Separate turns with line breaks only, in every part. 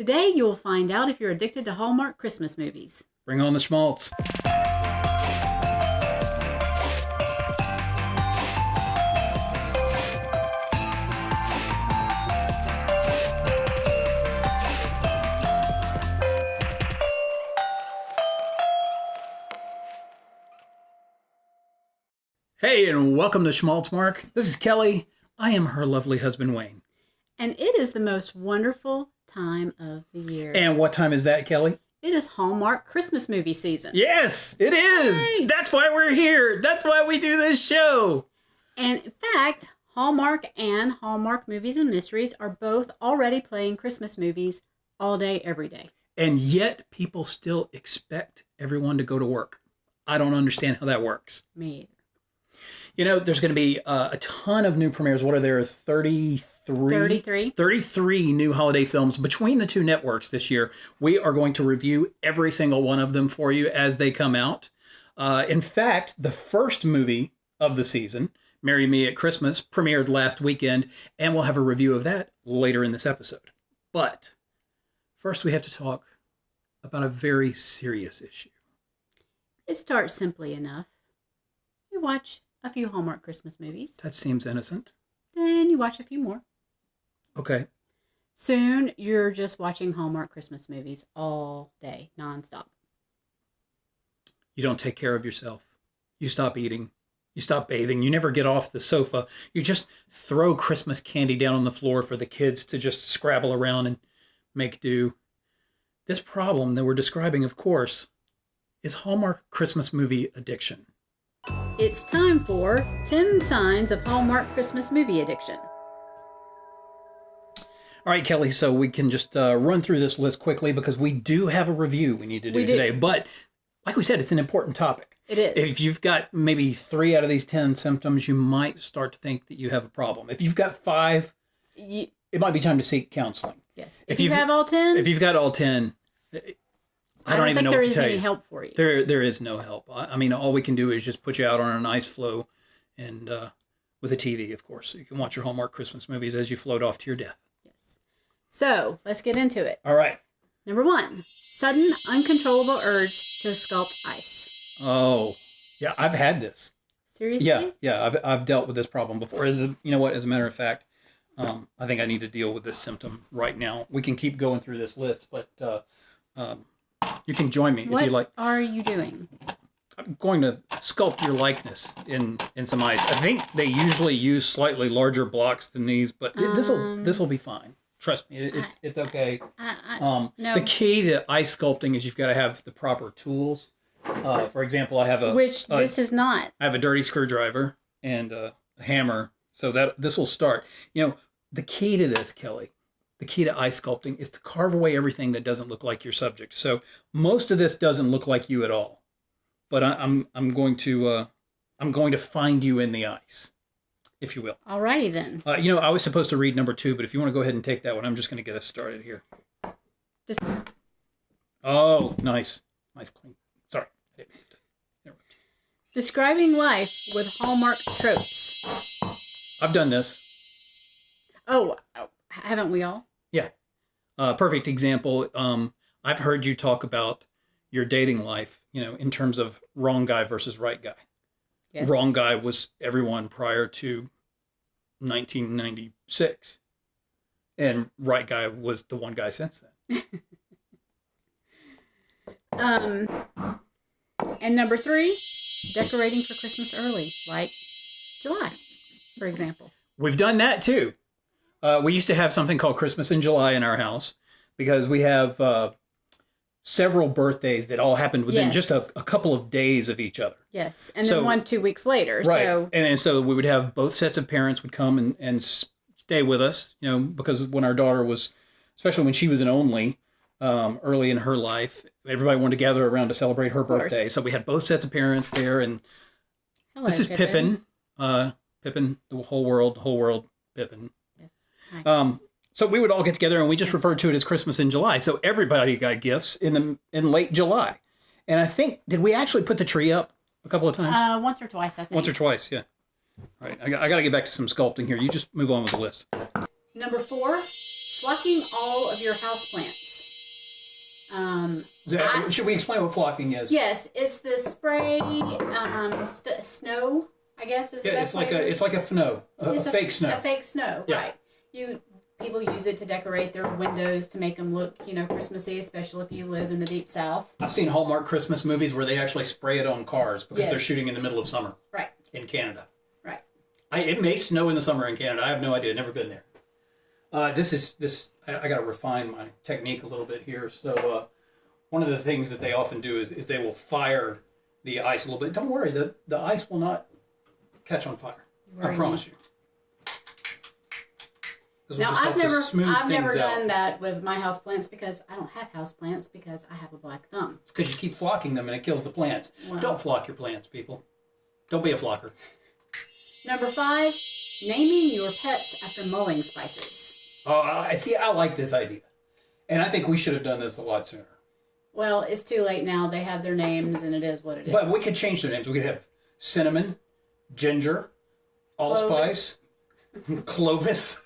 Today, you'll find out if you're addicted to Hallmark Christmas movies.
Bring on the schmaltz. Hey, and welcome to Schmaltzmark. This is Kelli. I am her lovely husband, Wayne.
And it is the most wonderful time of the year.
And what time is that, Kelli?
It is Hallmark Christmas movie season.
Yes, it is.
Yay!
That's why we're here. That's why we do this show.
And in fact, Hallmark and Hallmark Movies and Mysteries are both already playing Christmas movies all day, every day.
And yet people still expect everyone to go to work. I don't understand how that works.
Me either.
You know, there's going to be a ton of new premieres. What are there? 33? 33 new holiday films between the two networks this year. We are going to review every single one of them for you as they come out. In fact, the first movie of the season, Marry Me at Christmas, premiered last weekend, and we'll have a review of that later in this episode. But first, we have to talk about a very serious issue.
It starts simply enough. You watch a few Hallmark Christmas movies.
That seems innocent.
Then you watch a few more.
Okay.
Soon, you're just watching Hallmark Christmas movies all day, nonstop.
You don't take care of yourself. You stop eating. You stop bathing. You never get off the sofa. You just throw Christmas candy down on the floor for the kids to just scrabble around and make do. This problem that we're describing, of course, is Hallmark Christmas movie addiction.
It's time for 10 Signs of Hallmark Christmas Movie Addiction.
All right, Kelli, so we can just run through this list quickly because we do have a review we need to do today. But like we said, it's an important topic.
It is.
If you've got maybe 3 out of these 10 symptoms, you might start to think that you have a problem. If you've got 5, it might be time to seek counseling.
Yes. If you have all 10?
If you've got all 10, I don't even know what to tell you.
I don't think there is any help for you.
There is no help. I mean, all we can do is just put you out on a nice flow and with a TV, of course. So you can watch your Hallmark Christmas movies as you float off to your death.
Yes. So, let's get into it.
All right.
Number 1, sudden, uncontrollable urge to sculpt ice.
Oh, yeah, I've had this.
Seriously?
Yeah, I've dealt with this problem before. You know what? As a matter of fact, I think I need to deal with this symptom right now. We can keep going through this list, but you can join me if you like.
What are you doing?
I'm going to sculpt your likeness in some ice. I think they usually use slightly larger blocks than these, but this'll be fine. Trust me, it's okay.
No.
The key to ice sculpting is you've got to have the proper tools. For example, I have
this is not.
I have a dirty screwdriver and a hammer, so that this will start. You know, the key to this, Kelli, the key to ice sculpting is to carve away everything that doesn't look like your subject. So most of this doesn't look like you at all, but I'm going to find you in the ice, if you will.
Alrighty then.
You know, I was supposed to read number 2, but if you want to go ahead and take that one, I'm just going to get us started here. Oh, nice clean. Sorry, I didn't mean to interrupt.
Describing life with Hallmark tropes.
I've done this.
Oh, haven't we all?
Yeah. Perfect example. I've heard you talk about your dating life, you know, in terms of wrong guy versus right guy.
Yes.
Wrong guy was everyone prior to 1996. And right guy was the one guy since then.
And number 3, decorating for Christmas early, like July, for example.
We've done that too. We used to have something called Christmas in July in our house because we have several birthdays that all happened within just a couple of days of each other.
Yes, and then 1 2 weeks later.
Right,
so.
and so we would have both sets of parents would come and stay with us, you know, because when our daughter was, especially when she was an only, early in her life, everybody wanted to gather around to celebrate her birthday. So we had both sets of parents there, and
Hello,
this is Pippin. Pippin, the whole world, Pippin.
Yes.
So we would all get together, and we just referred to it as Christmas in July. So everybody got gifts in late July, and I think, did we actually put the tree up a couple of times?
Once or twice, I think.
Once or twice, yeah. All right, I got to get back to some sculpting here. You just move on with the list.
Number 4, plucking all of your houseplants.
Should we explain what flocking is?
Yes, it's the spray snow. I guess is the best way.
It's like a snow, a fake snow.
A fake snow, yeah. Right? People use it to decorate their windows to make them look, Christmassy, especially if you live in the deep South.
I've seen Hallmark Christmas movies where they actually spray it on cars because they're shooting in the middle of summer.
Right.
In Canada.
Right.
It may snow in the summer in Canada. I have no idea. Never been there. I got to refine my technique a little bit here. So one of the things that they often do is they will fire the ice a little bit. Don't worry, the ice will not catch on fire. I promise you.
Now I've never done that with my houseplants because I don't have houseplants because I have a black thumb.
It's because you keep flocking them and it kills the plants. Wow. Don't flock your plants, people. Don't be a flocker.
Number 5, naming your pets after mulling spices.
Oh, I see. I like this idea. And I think we should have done this a lot sooner.
Well, it's too late now. They have their names and it is what it is.
But we could change their names. We could have cinnamon, ginger, allspice, Clovis,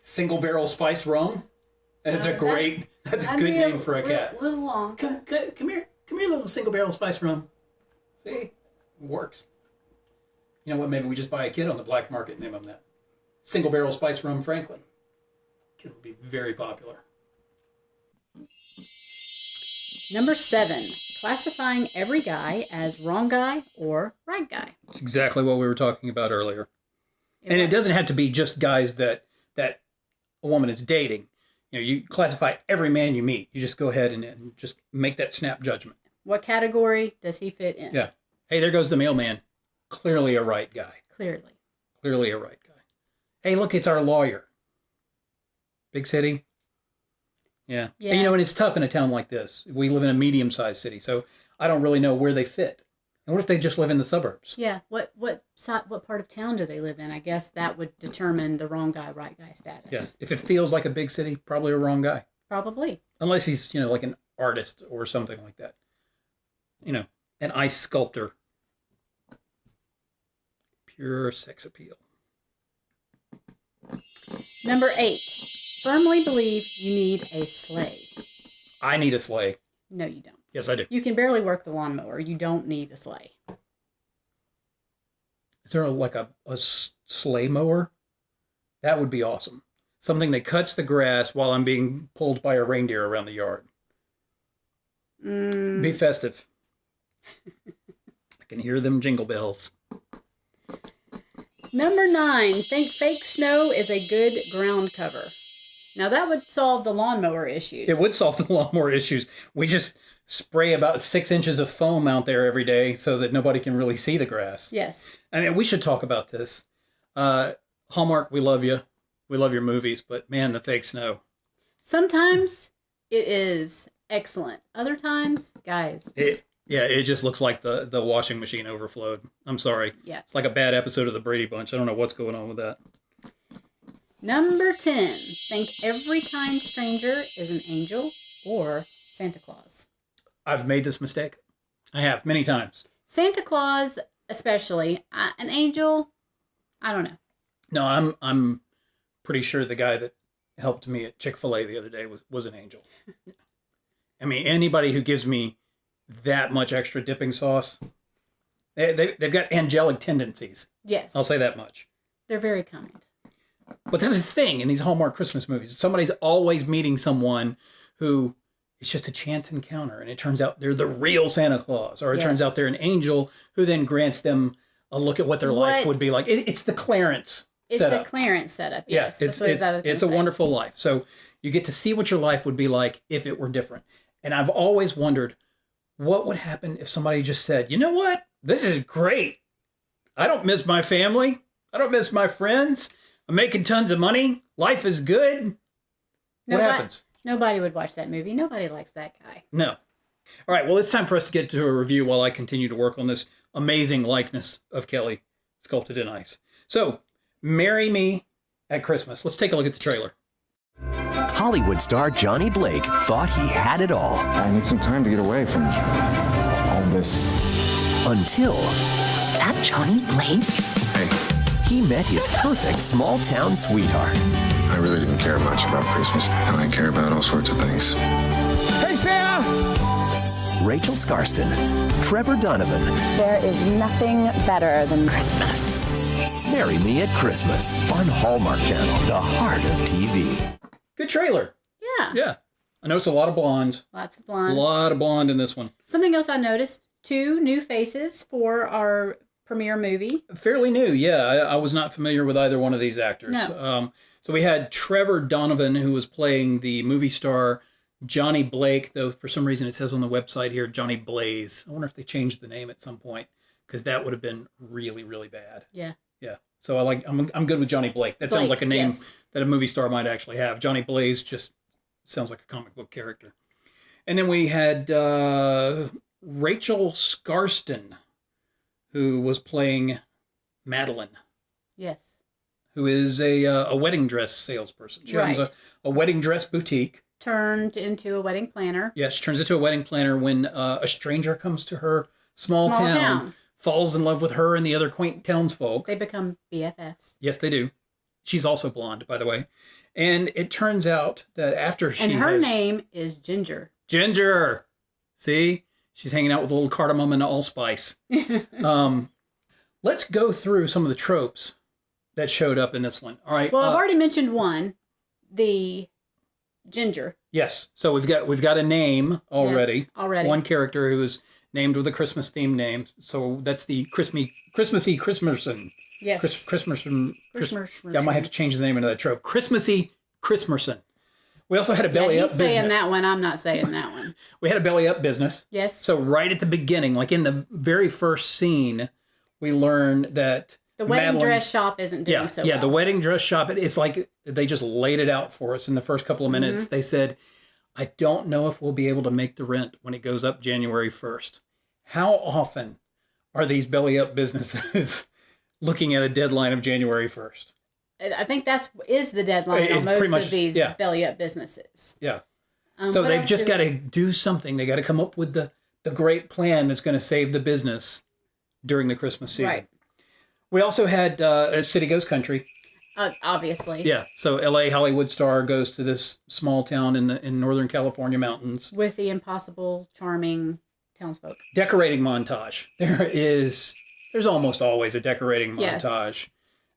single barrel spiced rum. That's a good name for a cat.
A little long.
Come here, little single barrel spiced rum. See? It works. You know what? Maybe we just buy a kid on the black market and name him that. Single barrel spiced rum Franklin. Kid would be very popular.
Number 7, classifying every guy as wrong guy or right guy.
That's exactly what we were talking about earlier. And it doesn't have to be just guys that a woman is dating. You classify every man you meet. You just go ahead and just make that snap judgment.
What category does he fit in?
Yeah. Hey, there goes the mailman. Clearly a right guy. Clearly a right guy. Hey, look, it's our lawyer. Big city. Yeah. And, and it's tough in a town like this. We live in a medium-sized city, so I don't really know where they fit. And what if they just live in the suburbs?
Yeah. What part of town do they live in? I guess that would determine the wrong guy, right guy status.
Yeah. If it feels like a big city, probably a wrong guy.
Probably.
Unless he's, like an artist or something like that. An ice sculptor. Pure sex appeal.
Number 8, firmly believe you need a sleigh.
I need a sleigh.
No, you don't.
Yes, I do.
You can barely work the lawnmower. You don't need a sleigh.
Is there a sleigh mower? That would be awesome. Something that cuts the grass while I'm being pulled by a reindeer around the yard. Be festive. I can hear them jingle bells.
Number 9, think fake snow is a good ground cover. Now that would solve the lawnmower issues.
It would solve the lawnmower issues. We just spray about 6 inches of foam out there every day so that nobody can really see the grass.
Yes.
I mean, we should talk about this. Hallmark, we love you. We love your movies, but man, the fake snow.
Sometimes it is excellent. Other times, guys.
It just looks like the washing machine overflowed. I'm sorry.
Yeah.
It's like a bad episode of the Brady Bunch. I don't know what's going on with that.
Number 10, think every kind stranger is an angel or Santa Claus.
I've made this mistake. I have, many times.
Santa Claus, especially. An angel, I don't know.
No, I'm pretty sure the guy that helped me at Chick-fil-A the other day was an angel. I mean, anybody who gives me that much extra dipping sauce, they've got angelic tendencies.
Yes.
I'll say that much.
They're very kind.
But that's the thing in these Hallmark Christmas movies. Somebody's always meeting someone who it's just a chance encounter, and it turns out they're the real Santa Claus, or it turns out they're an angel who then grants them a look at what their life would be like. It's the Clarence setup.
It's the Clarence setup, yes.
Yeah, it's a wonderful life. So you get to see what your life would be like if it were different. And I've always wondered, what would happen if somebody just said, you know what? This is great. I don't miss my family. I don't miss my friends. I'm making tons of money. Life is good. What happens?
Nobody would watch that movie. Nobody likes that guy.
No. All right, well, it's time for us to get to a review while I continue to work on this amazing likeness of Kelli, sculpted in ice. So, Marry Me at Christmas. Let's take a look at the trailer.
Hollywood star Johnny Blake thought he had it all.
I need some time to get away from all this.
Until...
That Johnny Blake?
Hey.
He met his perfect small-town sweetheart.
I really didn't care much about Christmas. Now I care about all sorts of things. Hey, Santa!
Rachel Scarston, Trevor Donovan,
There is nothing better than Christmas.
Marry Me at Christmas on Hallmark Channel, the heart of TV.
Good trailer.
Yeah.
Yeah. I noticed a lot of blondes.
Lots of
A
blondes.
lot of blonde in this one.
Something else I noticed, 2 new faces for our premiere movie.
Fairly new, yeah. I was not familiar with either one of these actors.
No.
So we had Trevor Donovan, who was playing the movie star Johnny Blake, though for some reason it says on the website here Johnny Blaze. I wonder if they changed the name at some point, because that would have been really, really bad.
Yeah.
Yeah. So I'm good with Johnny Blake. That sounds like a name
yes.
that a movie star might actually have. Johnny Blaze just sounds like a comic book character. And then we had Rachel Scarston, who was playing Madeline,
Yes.
who is a wedding dress salesperson. She owns a wedding dress boutique.
Turned into a wedding planner.
Yes, she turns into a wedding planner when a stranger comes to her small town, falls in love with her and the other quaint townsfolk.
They become BFFs.
Yes, they do. She's also blonde, by the way. And it turns out that after she
And her name is Ginger.
Ginger. See? She's hanging out with a little cardamom and allspice. Let's go through some of the tropes that showed up in this one. All right.
Well, I've already mentioned one, the Ginger.
Yes. So we've got a name already.
Yes, already.
One character who is named with a Christmas themed name. So that's the Christmassy Christmerson.
Yes.
Christmerson.
Christmerson.
Yeah, I might have to change the name of that trope. Christmassy Christmerson. We also had a belly up
he's
business.
saying that one. I'm not saying that one.
We had a belly up business.
Yes.
So right at the beginning, like in the very first scene, we learn that
The wedding
Madeline-
dress shop isn't doing so well.
the wedding dress shop. It's like they just laid it out for us in the first couple of minutes.
Mm-hmm.
They said, I don't know if we'll be able to make the rent when it goes up January 1st. How often are these belly up businesses looking at a deadline of January 1st?
I think is the deadline
It's
on most
pretty much-
of these
yeah.
belly up businesses.
Yeah. So
what
they've
else
just
do-
got to do something. They got to come up with the great plan that's going to save the business during the Christmas season.
Right.
We also had City Goes Country.
Obviously.
Yeah. So LA Hollywood star goes to this small town in Northern California mountains.
With the impossible, charming townsfolk.
Decorating montage. There's almost always a decorating
Yes.
montage.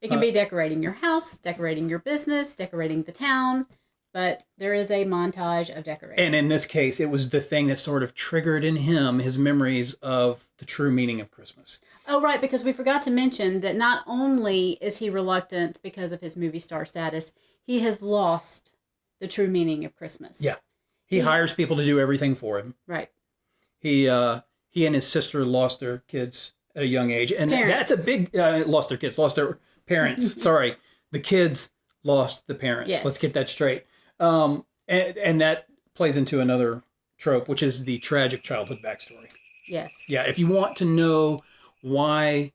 It can be decorating your house, decorating your business, decorating the town, but there is a montage of decorating.
And in this case, it was the thing that sort of triggered in him his memories of the true meaning of Christmas.
Oh, right, because we forgot to mention that not only is he reluctant because of his movie star status, he has lost the true meaning of Christmas.
Yeah. He hires people to do everything for him.
Right.
He and his sister lost their kids at a young age. And
Parents.
that's a big, lost their parents. Sorry. The kids lost the parents.
Yes.
Let's get that straight. And that plays into another trope, which is the tragic childhood backstory.
Yes.
Yeah. If you want to know why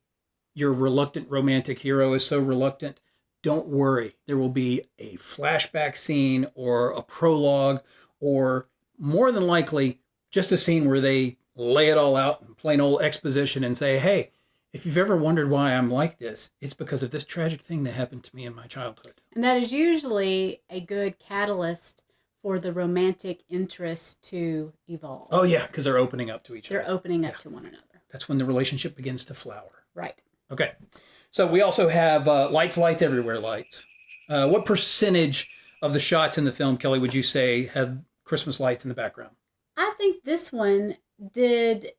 your reluctant romantic hero is so reluctant, don't worry. There will be a flashback scene or a prologue, or more than likely just a scene where they lay it all out in plain old exposition and say, hey, if you've ever wondered why I'm like this, it's because of this tragic thing that happened to me in my childhood.
And that is usually a good catalyst for the romantic interest to evolve.
Oh, yeah, because they're opening up to each other.
They're opening up to one another.
That's when the relationship begins to flower.
Right.
Okay. So we also have lights everywhere lights. What percentage of the shots in the film, Kelly, would you say had Christmas lights in the background?
I think this one did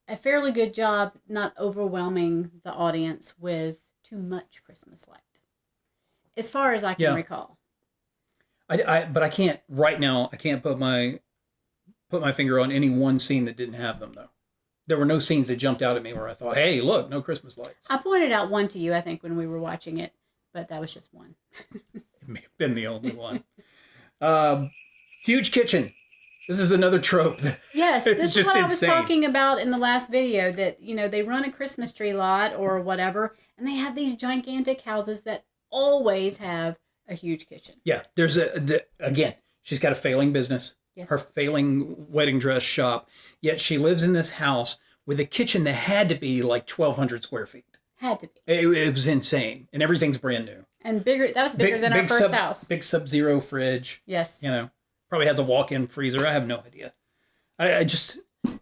a fairly good job not overwhelming the audience with too much Christmas light, as far as I can recall.
But I can't right now. I can't put my finger on any one scene that didn't have them though. There were no scenes that jumped out at me where I thought, "Hey, look, no Christmas lights."
I pointed out one to you, I think, when we were watching it, but that was just one.
It may have been the only one. Huge kitchen. This is another trope.
Yes,
It's
this is
just
what
insane.
I was talking about in the last video, that, you know, they run a Christmas tree lot or whatever, and they have these gigantic houses that always have a huge kitchen.
Yeah, there's again, she's got a failing business,
Yes.
her failing wedding dress shop, yet she lives in this house with a kitchen that had to be like 1,200 square feet.
Had to be.
It was insane, and everything's brand new.
And bigger, that was bigger than our first house.
Big Sub-Zero fridge.
Yes.
You know, probably has a walk-in freezer. I have no idea. I just,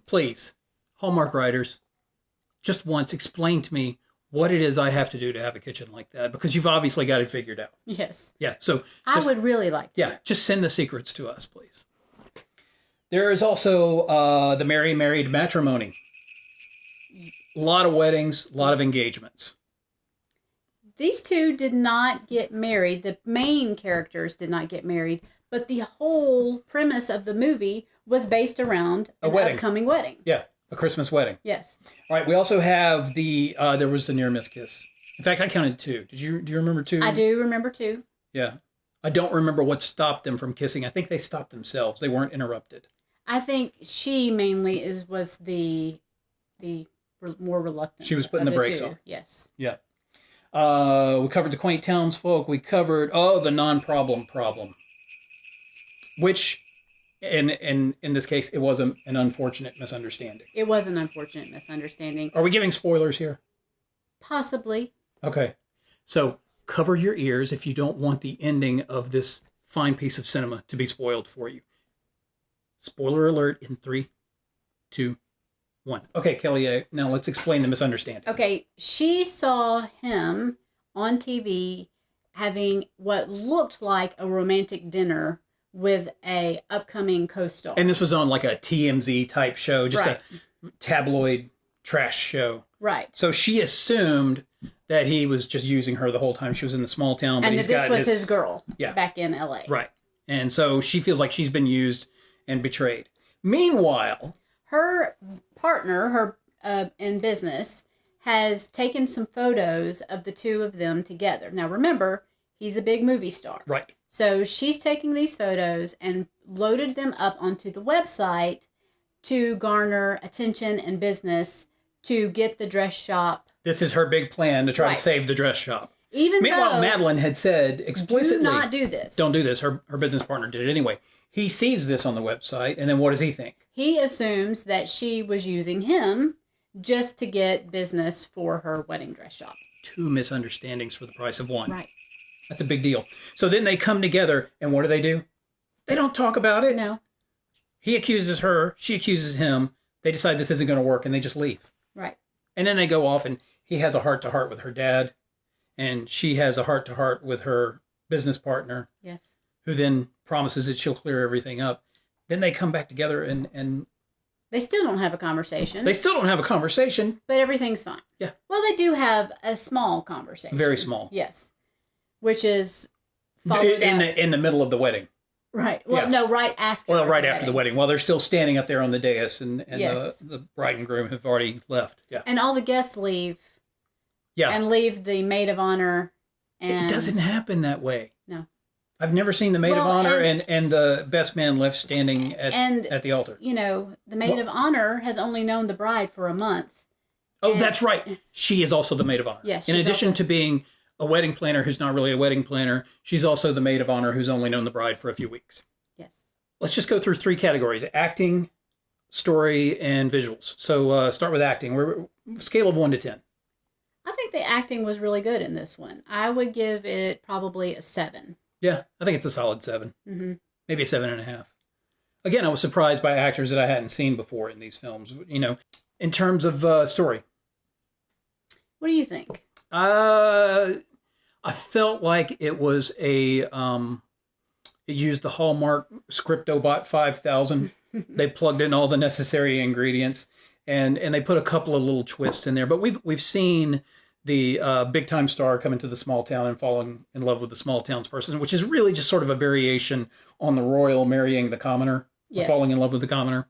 please, Hallmark writers, just once explain to me what it is I have to do to have a kitchen like that, because you've obviously got it figured out.
Yes.
Yeah, so
I would really like to.
Yeah, just send the secrets to us, please. There is also the Merry Married Matrimony. A lot of weddings, a lot of engagements.
These two did not get married. The main characters did not get married, but the whole premise of the movie was based around an upcoming wedding.
Yeah, a Christmas wedding.
Yes.
All right, we also have there was the near miss kiss. In fact, I counted 2. Do you remember 2?
I do remember 2.
Yeah. I don't remember what stopped them from kissing. I think they stopped themselves. They weren't interrupted.
I think she mainly was the more reluctant.
She was putting the brakes on.
Yes.
Yeah. We covered the quaint townsfolk. We covered the non-problem problem, which, in this case, it was an unfortunate misunderstanding.
It was an unfortunate misunderstanding.
Are we giving spoilers here?
Possibly.
Okay. So cover your ears if you don't want the ending of this fine piece of cinema to be spoiled for you. Spoiler alert in 3, 2, 1. Okay, Kelly, now let's explain the misunderstanding.
Okay, she saw him on TV having what looked like a romantic dinner with a upcoming co-star.
And this was on like a TMZ type show, just
right.
a tabloid trash show.
Right.
So she assumed that he was just using her the whole time she was in the small town. But
and that this was his girl back in LA.
Right. And so she feels like she's been used and betrayed. Meanwhile,
her partner, in business, has taken some photos of the two of them together. Now remember, he's a big movie star.
Right.
So she's taking these photos and loaded them up onto the website to garner attention and business to get the dress shop.
This is her big plan to try to save the dress shop. Meanwhile, Madeline had said explicitly,
do not do this.
Don't do this. Her business partner did it anyway. He sees this on the website, and then what does he think?
He assumes that she was using him just to get business for her wedding dress shop.
2 misunderstandings for the price of 1.
Right.
That's a big deal. So then they come together, and what do? They don't talk about it.
No.
He accuses her. She accuses him. They decide this isn't going to work, and they just leave.
Right.
And then they go off, and he has a heart-to-heart with her dad, and she has a heart-to-heart with her business partner.
Yes.
Who then promises that she'll clear everything up. Then they come back together and
they still don't have a conversation.
But
everything's fine.
Yeah.
Well, they do have a small conversation.
Very small.
Yes. Which is
in the middle of the wedding.
Right. Well, no, right after.
Well, right after the wedding. While they're still standing up there on the dais, and
yes.
the bride and groom have already left. Yeah.
And all the guests leave.
Yeah.
And leave the maid of honor. And
it doesn't happen that way.
No.
I've never seen the maid of honor and the best man left standing at the altar.
You know, the maid of honor has only known the bride for a month.
Oh, that's right. She is also the maid of honor.
Yes.
In addition to being a wedding planner who's not really a wedding planner, she's also the maid of honor who's only known the bride for a few weeks.
Yes.
Let's just go through 3 categories: acting, story, and visuals. So start with acting. We're scale of 1 to 10.
I think the acting was really good in this one. I would give it probably a 7.
Yeah, I think it's a solid 7.
Mm-hmm.
Maybe a 7.5. Again, I was surprised by actors that I hadn't seen before in these films. You know, in terms of story.
What do you think?
I felt like it was it used the Hallmark Scriptobot 5000. They plugged in all the necessary ingredients and they put a couple of little twists in there. But we've seen the big time star come into the small town and falling in love with the small townsperson, which is really just sort of a variation on the royal marrying the commoner,
yes.
Falling in love with the commoner.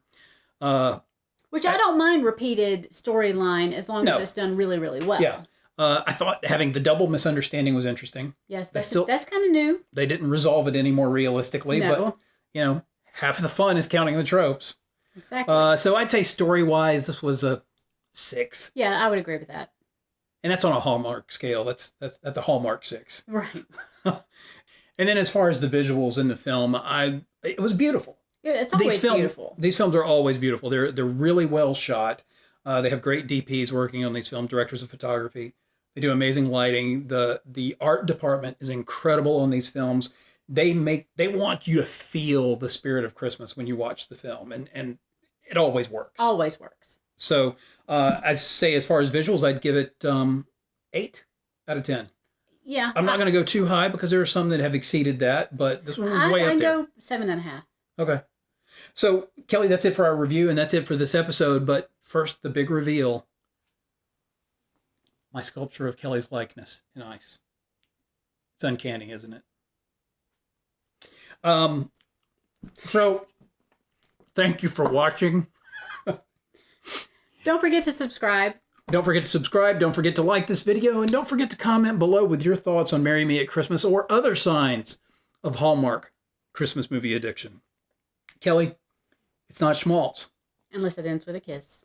Which I don't mind repeated storyline as long as it's done really, really well.
Yeah. I thought having the double misunderstanding was interesting.
Yes, that's kind of new.
They didn't resolve it any more realistically, but half the fun is counting the tropes.
Exactly.
So I'd say story-wise, this was a 6.
Yeah, I would agree with that.
And that's on a Hallmark scale. That's a Hallmark 6.
Right.
And then as far as the visuals in the film, it was beautiful.
Yeah, it's always beautiful.
These films are always beautiful. They're really well shot. They have great DPs working on these films, directors of photography. They do amazing lighting. The art department is incredible on these films. They want you to feel the spirit of Christmas when you watch the film. And it always works.
Always works.
So I'd say as far as visuals, I'd give it 8 out of 10.
Yeah.
I'm not going to go too high because there are some that have exceeded that, but this one was way up there.
I go 7.5.
Okay. So, Kelly, that's it for our review, and that's it for this episode. But first, the big reveal. My sculpture of Kelly's likeness in ice. It's uncanny, isn't it? So, thank you for watching.
Don't forget to subscribe.
Don't forget to subscribe. Don't forget to like this video. And don't forget to comment below with your thoughts on Marry Me at Christmas or other signs of Hallmark Christmas movie addiction. Kelly, it's not schmaltz.
Unless it ends with a kiss.